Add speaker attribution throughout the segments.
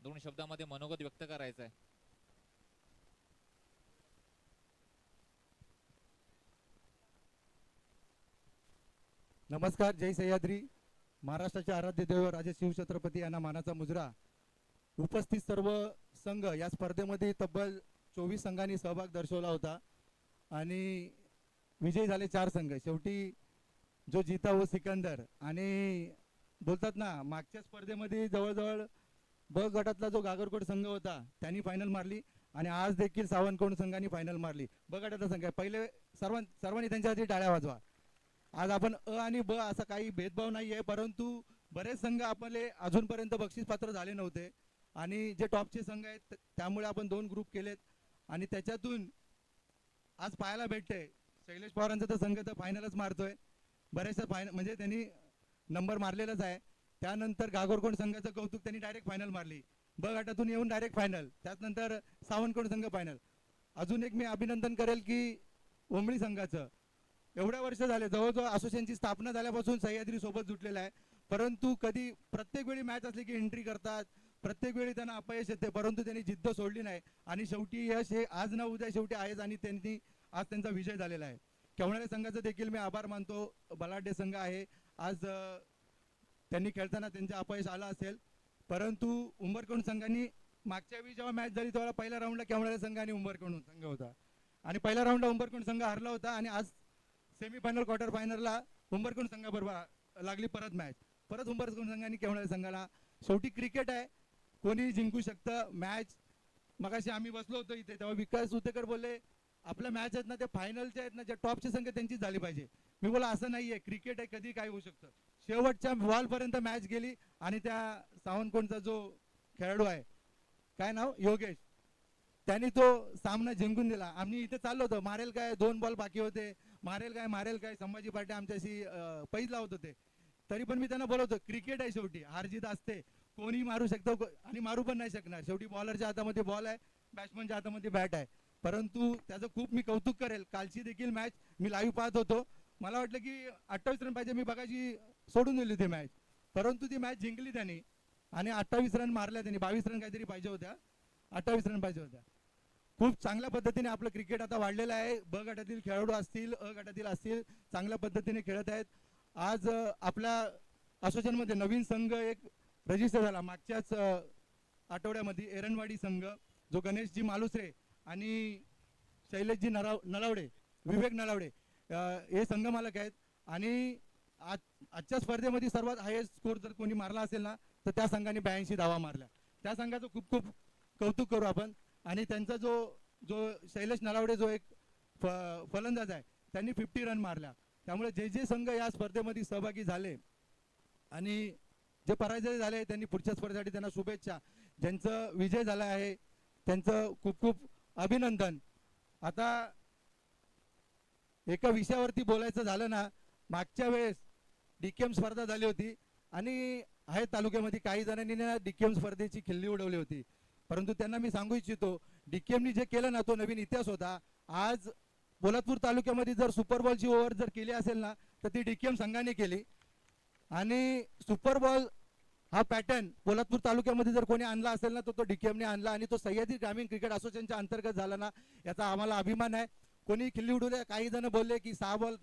Speaker 1: दोन शब्दामध्ये मनोगत व्यक्त करायचं आहे.
Speaker 2: नमस्कार. जय सह्याद्री. महाराष्ट्राचे आराध्य दैव राजे शिवछत्रपती यांना मानाचा मुजरा. उपस्थित सर्व संघ या स्पर्धेमध्ये तब्बल 24 संघांनी सहभाग दर्शवला होता आणि विजयी झाले 4 संघ. शेवटी जो जीता वो सिकंदर. आणि बोलतात ना, मागच्या स्पर्धेमध्ये जवळजवळ ब गटातला जो गागरकोट संघ होता त्यांनी फायनल मारली आणि आज देखील सावंतकोट संघाने फायनल मारली. ब गटाचा संघ आहे. पहिले सर्वांनी त्यांच्यासाठी टाळ्या वाजवा. आज आपण अ आणि ब असा काही भेदभाव नाही आहे, परंतु बरेच संघ आपले अजूनपर्यंत बक्षीस पात्र झाले नव्हते आणि जे टॉपचे संघ आहेत त्यामुळे आपण 2 ग्रुप केलेत आणि त्याच्यातून आज पाहायला भेटते शैलेश पवारांचा तर संघ तर फायनलच मारतोय. बरेचसे म्हणजे त्यांनी नंबर मारलेलाच आहे. त्यानंतर गागोरकोंड संघाचं कौतुक, त्यांनी डायरेक्ट फायनल मारली. ब गटातून येऊन डायरेक्ट फायनल. त्यानंतर सावंतकोट संघ फायनल. अजून एक मी अभिनंदन करेल की उमळी संघाचं. एवढ्या वर्ष झाले, जवळजवळ असोसिएशनची स्थापना झाल्यापासून सह्याद्री सोबत जुटलेला आहे, परंतु कधी प्रत्येक वेळी मॅच असली की एंट्री करतात, प्रत्येक वेळी त्यांना अपयश येते, परंतु त्यांनी जिद्द सोडली नाही आणि शेवटी यश हे आज ना उद्या शेवटी आहेच आणि त्यांनी आज त्यांचा विजय झालेला आहे. केवणारे संघाचं देखील मी आभार मानतो. बलाढ्य संघ आहे. आज त्यांनी खेळताना त्यांचे अपयश आलं असेल, परंतु उंबरकोंड संघांनी मागच्या वेळी जेव्हा मॅच झाली तेव्हा पहिल्या राऊंडला केवणारे संघ आणि उंबरकोंड संघ होता आणि पहिल्या राऊंडला उंबरकोंड संघ हरला होता आणि आज सेमीफायनल क्वार्टर फायनलला उंबरकोंड संघाबरोबर लागली परत मॅच. परत उंबरकोंड संघाने केवणारे संघाला. शेवटी क्रिकेट आहे, कोणी जिंकू शकतं मॅच. मगाशी आम्ही बसलो होतो इथे तेव्हा विकास उतेकर बोलले आपल्या मॅच आहेत ना ते फायनलचे आहेत ना, जे टॉपचे संघ त्यांचीच झाली पाहिजे. मी बोला असं नाही आहे, क्रिकेट आहे, कधी काय होऊ शकतं. शेवटच्या बॉलपर्यंत मॅच गेली आणि त्या सावंतकोंडचा जो खेळाडू आहे, काय नाव, योगेश, त्यांनी तो सामना जिंकून दिला. आम्ही इथे चाललो होतो, मारेल काय, 2 बॉल बाकी होते, मारेल काय संभाजी पाटे आमच्याशी पैज लावत होते, तरी पण मी त्यांना बोलवतो क्रिकेट आहे, शेवटी हारजीत असते, कोणी मारू शकतो आणि मारू पण नाही शकणार. शेवटी बॉलरच्या हातामध्ये बॉल आहे, बॅट्समनच्या हातामध्ये बॅट आहे. परंतु त्याचं खूप मी कौतुक करेल. कालची देखील मॅच मी लाईव्ह पाहत होतो. मला वाटलं की 28 रन पाहिजे, मी बघायची सोडून दिली ती मॅच, परंतु ती मॅच जिंकली त्यांनी आणि 28 रन मारल्या त्यांनी. 22 रन काहीतरी पाहिजे होत्या, 28 रन पाहिजे होत्या. खूप चांगल्या पद्धतीने आपलं क्रिकेट आता वाढलेलं आहे. ब गटातील खेळाडू असतील, अ गटातील असतील, चांगल्या पद्धतीने खेळत आहेत. आज आपल्या असोसिएशनमध्ये नवीन संघ एक रजिस्टर झाला मागच्याच आठवड्यामध्ये, एरनवाडी संघ, जो गणेशजी मालुसरे आणि शैलेशजी नलावडे, विवेक नलावडे हे संघ मालक आहेत. आणि आजच्या स्पर्धेमध्ये सर्वात हायेस्ट स्कोर जर कोणी मारला असेल ना तर त्या संघाने 82 धावा मारल्या. त्या संघाचं खूप खूप कौतुक करू आपण. आणि त्यांचा जो शैलेश नलावडे जो एक फलंदाज आहे त्यांनी 50 रन मारल्या. त्यामुळे जे संघ या स्पर्धेमध्ये सहभागी झाले आणि जे पराजय झाले त्यांनी पुढच्या स्पर्धेसाठी त्यांना शुभेच्छा. ज्यांचं विजय झाला आहे त्यांचं खूप खूप अभिनंदन. आता एका विषयावरती बोलायचं झालं ना, मागच्या वेळेस डीकेएम स्पर्धा झाली होती आणि आहे तालुक्यामध्ये काही जणांनी ना डीकेएम स्पर्धेची खिल्ली उडवली होती, परंतु त्यांना मी सांगू इच्छितो डीकेएमनी जे केलं ना तो नवीन इतिहास होता. आज पोलादपूर तालुक्यामध्ये जर सुपर बॉलची ओव्हर जर केली असेल ना तर ती डीकेएम संघाने केली आणि सुपर बॉल हा पॅटर्न पोलादपूर तालुक्यामध्ये जर कोणी आणला असेल ना तर तो डीकेएमने आणला आणि तो सह्याद्री ग्रामीण क्रिकेट असोसिएशनच्या अंतर्गत झाला ना, याचा आम्हाला अभिमान आहे. कोणी खिल्ली उडवले, काही जण बोलले की 6 बॉल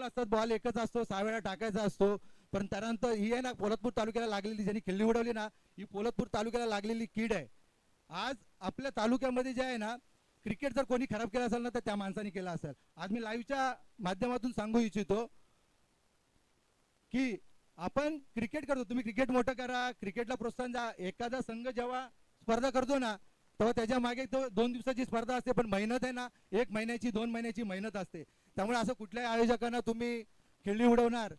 Speaker 2: असतात, बॉल एकच असतो, 6 वेळा टाकायचा असतो, पण त्यानंतर ही आहे ना पोलादपूर तालुक्याला लागलेली, ज्यांनी खिल्ली उडवली ना, ही पोलादपूर तालुक्याला लागलेली कीड आहे. आज आपल्या तालुक्यामध्ये जे आहे ना क्रिकेट जर कोणी खराब केला असेल ना तर त्या माणसाने केला असेल. आज मी लाईव्हच्या माध्यमातून सांगू इच्छितो की आपण क्रिकेट करतो, तुम्ही क्रिकेट मोठं करा, क्रिकेटला प्रोत्साहन द्या. एखादा संघ जेव्हा स्पर्धा करतो ना तेव्हा त्याच्या मागे तो 2 दिवसाची स्पर्धा असते, पण मेहनत आहे ना 1 महिन्याची 2 महिन्याची मेहनत असते. त्यामुळे असं कुठल्याही आयोजकांना तुम्ही खिल्ली उडवणार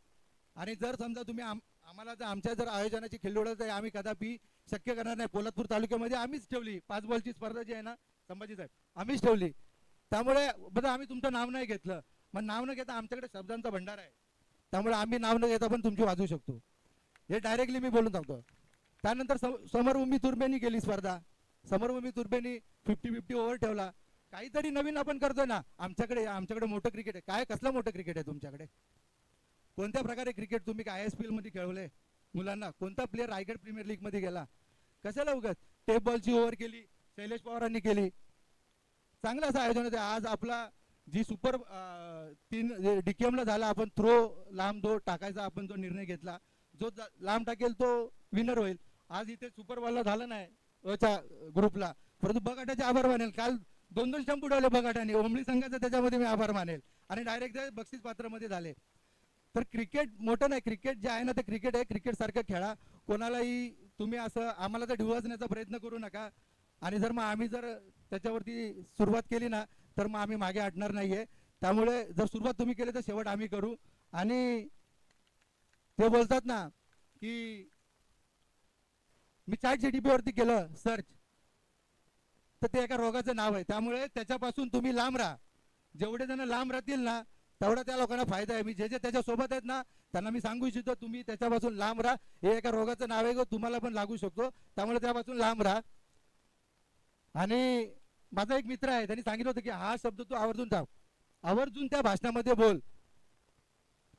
Speaker 2: आणि जर समजा तुम्ही आम्हाला जर आमच्या जर आयोजनाची खिल्ली उडवत आहे, आम्ही कदापि शक्य करणार नाही. पोलादपूर तालुक्यामध्ये आम्हीच ठेवली 5 बॉलची स्पर्धा जी आहे ना संभाजी साहेब, आम्हीच ठेवली. त्यामुळे बघा आम्ही तुमचं नाव नाही घेतलं, मग नाव न घेता आमच्याकडे शब्दांचा भंडार आहे, त्यामुळे आम्ही नाव न घेता पण तुमची वाजवू शकतो, हे डायरेक्टली मी बोलून सांगतो. त्यानंतर समरभूमी तुर्बेनी केली स्पर्धा. समरभूमी तुर्बेनी 50-50 ओव्हर ठेवला. काहीतरी नवीन आपण करतोय ना. आमच्याकडे मोठं क्रिकेट आहे. काय कसलं मोठं क्रिकेट आहे तुमच्याकडे? कोणत्या प्रकारे क्रिकेट तुम्ही ISPL मध्ये खेळवले मुलांना? कोणता प्लेअर रायगड प्रीमियर लीग मध्ये गेला? कशाला उगाच टेप बॉलची ओव्हर केली, शैलेश पवारांनी केली. चांगलं असं आयोजन होतं. आज आपला जी सुपर 3 DKM ला झाला, आपण थ्रो लांब दो टाकायचा आपण जो निर्णय घेतला, जो लांब टाकेल तो विनर होईल. आज इथे सुपर बॉलला झालं नाही च्या ग्रुपला, परंतु बगाटाचे आभार मानेल. काल 2-2 स्टंप उडवले बगाटाने, ओमली संघाचा त्याच्यामध्ये मी आभार मानेल आणि डायरेक्ट बक्षीस पात्रमध्ये झाले. तर क्रिकेट मोठं नाही, क्रिकेट जे आहे ना ते क्रिकेट आहे. क्रिकेट सारखं खेळा. कोणालाही तुम्ही असं आम्हाला तर डिवचण्याचा प्रयत्न करू नका. आणि जर मग आम्ही जर त्याच्यावरती सुरुवात केली ना तर मग आम्ही मागे हटणार नाहीये. त्यामुळे जर सुरुवात तुम्ही केली तर शेवट आम्ही करू. आणि ते बोलतात ना की मी ChatGPT वरती केलं सर्च, तर ते एका रोगाचं नाव आहे. त्यामुळे त्याच्यापासून तुम्ही लांब राहा. जेवढे जण लांब राहतील ना तेवढा त्या लोकांना फायदा आहे. मी जे जे त्याच्या सोबत आहेत ना त्यांना मी सांगू इच्छितो, तुम्ही त्याच्यापासून लांब राहा. हे एका रोगाचं नाव आहे, तुम्हाला पण लागू शकतो. त्यामुळे त्यापासून लांब राहा. आणि माझा एक मित्र आहे, त्यांनी सांगितलं होतं की हा शब्द तू आवर्जून टाक, आवर्जून त्या भाषणामध्ये बोल.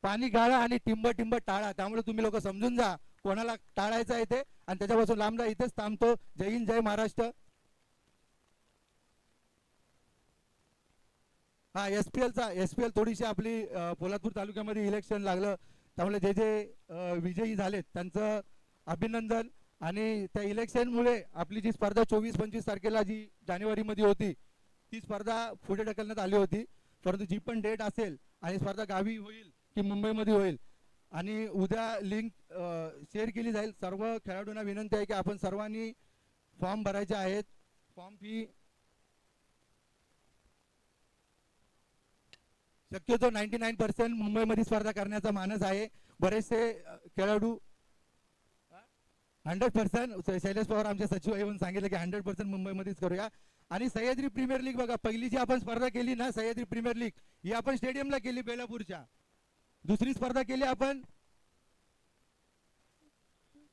Speaker 2: पाणी गाळा आणि टिंब टिंब टाळा. त्यामुळे तुम्ही लोक समजून जा कोणाला टाळायचं आहे ते, आणि त्याच्यापासून लांब राहा. इथेच थांबतो. जय हिंद, जय महाराष्ट्र. हा एसपीएल थोडीशी आपली पोलादपूर तालुक्यामध्ये इलेक्शन लागलं, त्यामुळे जे जे विजयी झालेत त्यांचं अभिनंदन. आणि त्या इलेक्शनमुळे आपली जी स्पर्धा 24-25 तारखेला जी जानेवारीमध्ये होती ती स्पर्धा पुढे ढकलण्यात आली होती. परंतु जी पण डेट असेल आणि स्पर्धा गावी होईल की मुंबईमध्ये होईल, आणि उद्या लिंक शेअर केली जाईल. सर्व खेळाडूंना विनंती आहे की आपण सर्वांनी फॉर्म भरायचे आहेत. फॉर्म फी शक्यतो 99% मुंबईमध्ये स्पर्धा करण्याचा मानस आहे. बरेचसे खेळाडू 100%, शैलेश पवार आमचे सचिव येऊन सांगितलं की 100% मुंबईमध्येच करूया. आणि सह्याद्री प्रीमियर लीग बघा, पहिली जी आपण स्पर्धा केली ना सह्याद्री प्रीमियर लीग, ही आपण स्टेडियमला केली बेलापूरच्या. दुसरी स्पर्धा केली आपण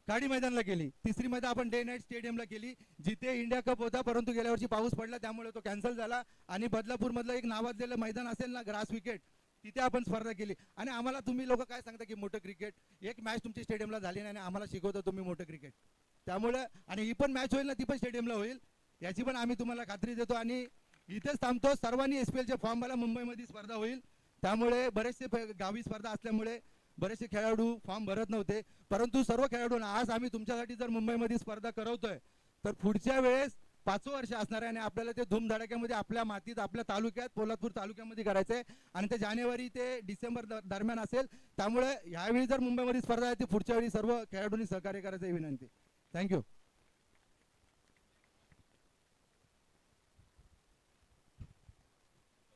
Speaker 2: गाडी मैदानला केली. तिसरी मैदान आपण डे नाईट स्टेडियमला केली, जिथे इंडिया कप होता. परंतु गेल्या वर्षी पाऊस पडला त्यामुळे तो कॅन्सल झाला. आणि बदलापूर मधलं एक नावाजलेलं मैदान असेल ना, ग्रास विकेट, तिथे आपण स्पर्धा केली. आणि आम्हाला तुम्ही लोक काय सांगता की मोठं क्रिकेट, एक मॅच तुमची स्टेडियमला झाली नाही आणि आम्हाला शिकवता तुम्ही मोठं क्रिकेट. त्यामुळे आणि ही पण मॅच होईल ना ती पण स्टेडियमला होईल, याची पण आम्ही तुम्हाला खात्री देतो. आणि इथेच थांबतो. सर्वांनी SPL चे फॉर्म भरा, मुंबईमध्ये स्पर्धा होईल. त्यामुळे बरेचसे गावी स्पर्धा असल्यामुळे बरेचसे खेळाडू फॉर्म भरत नव्हते, परंतु सर्व खेळाडूंना आज आम्ही तुमच्यासाठी जर मुंबईमध्ये स्पर्धा करवतोय तर पुढच्या वेळेस 5 वर्ष असणार आहे. आणि आपल्याला ते धूमधडाक्यामध्ये आपल्या मातीत आपल्या तालुक्यात पोलादपूर तालुक्यामध्ये करायचंय. आणि ते जानेवारी ते डिसेंबर दरम्यान असेल. त्यामुळे यावेळी जर मुंबईमध्ये स्पर्धा आहे ती पुढच्या वेळी सर्व खेळाडूंनी सहकार्य करायचं विनंती. थँक्यू.